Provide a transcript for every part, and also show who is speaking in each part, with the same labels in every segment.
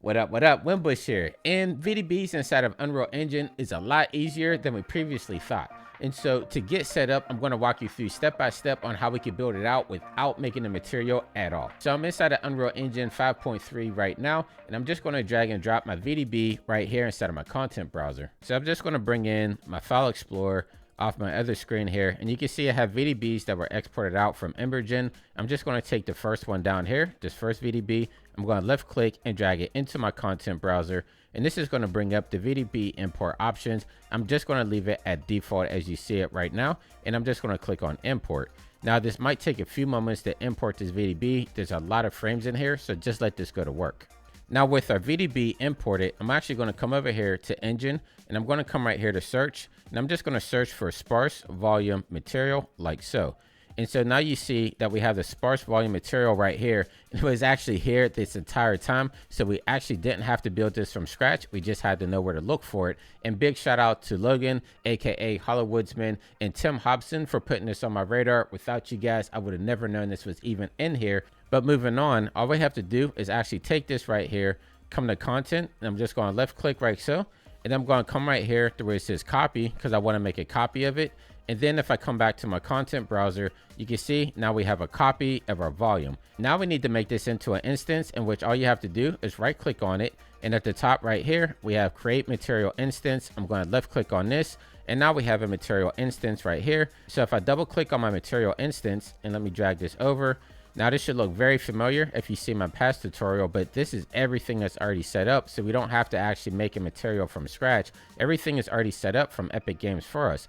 Speaker 1: What up, Winbush here. And VDBs inside of Unreal Engine is a lot easier than we previously thought. And so to get set up, I'm going to walk you through step by step on how we can build it out without making the material at all. So I'm inside of Unreal Engine 5.3 right now, and I'm just going to drag and drop my VDB right here inside of my content browser. So I'm just going to bring in my file explorer off my other screen here, and you can see I have VDBs that were exported out from Embergen. I'm just going to take the first one down here, this first VDB. I'm going to left click and drag it into my content browser, and this is going to bring up the VDB import options. I'm just going to leave it at default as you see it right now, and I'm just going to click on import. Now this might take a few moments to import this VDB. There's a lot of frames in here, so just let this go to work. Now with our VDB imported, I'm actually going to come over here to Engine, and I'm going to come right here to search, and I'm just going to search for sparse volume material like so. And so now you see that we have the sparse volume material right here. It was actually here this entire time, so we actually didn't have to build this from scratch. We just had to know where to look for it. And big shout out to Logan, aka Hollowoodsman, and Tim Hobson for putting this on my radar. Without you guys, I would have never known this was even in here. But moving on, all we have to do is actually take this right here, come to content, and I'm just going to left click right so, and I'm going to come right here to where it says copy, because I want to make a copy of it. And then if I come back to my content browser, you can see now we have a copy of our volume. Now we need to make this into an instance, in which all you have to do is right click on it. And at the top right here, we have create material instance. I'm going to left click on this. And now we have a material instance right here. So if I double click on my material instance, and let me drag this over. Now this should look very familiar if you see my past tutorial, but this is everything that's already set up. So we don't have to actually make a material from scratch. Everything is already set up from Epic Games for us.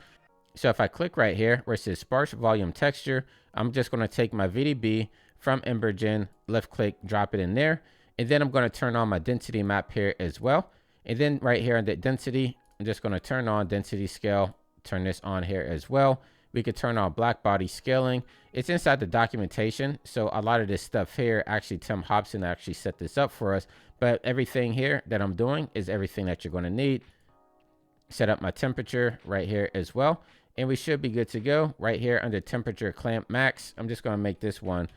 Speaker 1: So if I click right here where it says sparse volume texture, I'm just going to take my VDB from Embergen, left click, drop it in there. And then I'm going to turn on my density map here as well. And then right here on the density, I'm just going to turn on density scale, turn this on here as well. We could turn on black body scaling. It's inside the documentation. So a lot of this stuff here, actually Tim Hobson actually set this up for us. But everything here that I'm doing is everything that you're going to need. Set up my temperature right here as well. And we should be good to go right here under temperature clamp max. I'm just going to make this one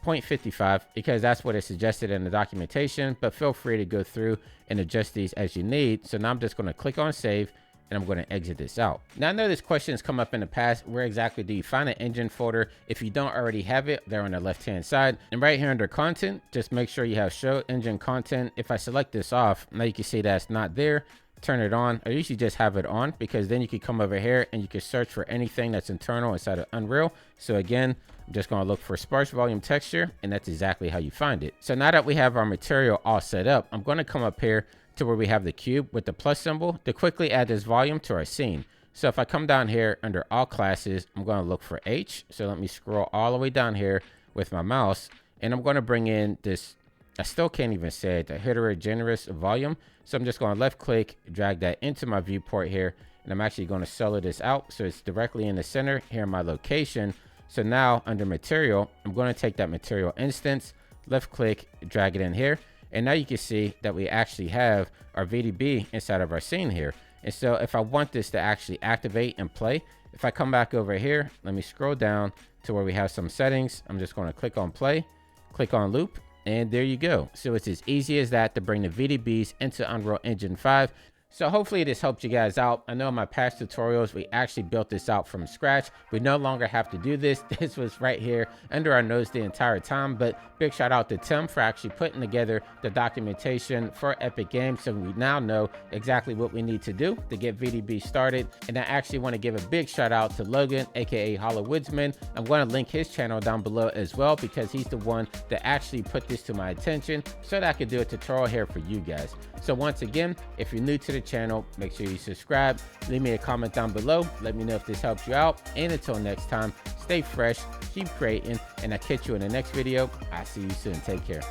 Speaker 1: 0.55 because that's what is suggested in the documentation, but feel free to go through and adjust these as you need. So now I'm just going to click on save, and I'm going to exit this out. Now I know this question has come up in the past. Where exactly do you find an engine folder? If you don't already have it, they're on the left hand side, and right here under content, just make sure you have show engine content. If I select this off, now you can see that's not there. Turn it on. I usually just have it on because then you can come over here and you can search for anything that's internal inside of Unreal. So again, I'm just going to look for sparse volume texture, and that's exactly how you find it. So now that we have our material all set up, I'm going to come up here to where we have the cube with the plus symbol to quickly add this volume to our scene. So if I come down here under all classes, I'm going to look for H. So let me scroll all the way down here with my mouse, and I'm going to bring in this, I still can't even say it, the Heterogeneous Volume. So I'm just going to left click, drag that into my viewport here, and I'm actually going to solo this out so it's directly in the center here in my location. So now under material, I'm going to take that material instance, left click, drag it in here, and now you can see that we actually have our VDB inside of our scene here. And so if I want this to actually activate and play, if I come back over here, let me scroll down to where we have some settings. I'm just going to click on play, click on loop, and there you go. So it's as easy as that to bring the VDBs into Unreal Engine 5. So hopefully this helped you guys out. I know in my past tutorials, we actually built this out from scratch. We no longer have to do this. This was right here under our nose the entire time, but big shout out to Tim for actually putting together the documentation for Epic Games. So we now know exactly what we need to do to get VDB started. And I actually want to give a big shout out to Logan, aka Hollowoodsman. I'm going to link his channel down below as well, because he's the one that actually put this to my attention so that I could do a tutorial here for you guys. So once again, if you're new to the channel, make sure you subscribe, leave me a comment down below, let me know if this helps you out, and until next time, stay fresh, keep creating, and I'll catch you in the next video. I'll see you soon. Take care.